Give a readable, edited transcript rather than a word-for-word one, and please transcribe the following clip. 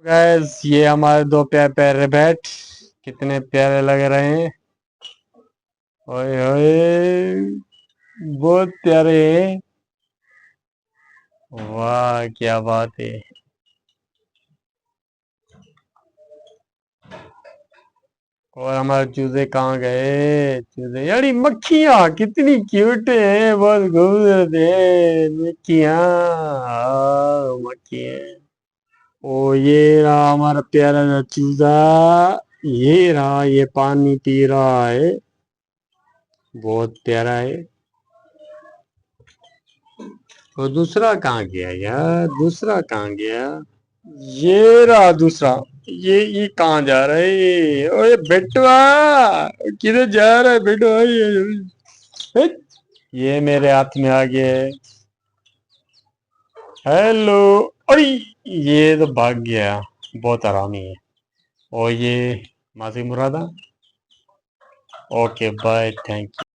Gas ये हमारे दो प्यारे प्यारे बैट कितने प्यारे लग रहे हैं। ओए ओए बहुत प्यारे हैं। वाह क्या बात है। और हमारे चूजे कहाँ गए? चूजे यारी मक्खियाँ कितनी क्यूट है, बहुत खूबसूरत है मक्खियाँ। मक्खियाँ। ओ ये रहा हमारा प्यारा सा चूजा। ये रहा, ये पानी पी रहा है, बहुत प्यारा है। वो दूसरा कहाँ गया यार? दूसरा कहाँ गया? ये रहा दूसरा। ये कहाँ जा रहा है? ओए बेटवा किधर जा रहा है बेटवा? हेट, ये मेरे हाथ में आ गया है। हेलो। अरे ये तो भाग गया, बहुत हरामी है। और ये मासी मुरादा। Okay bye, thank you.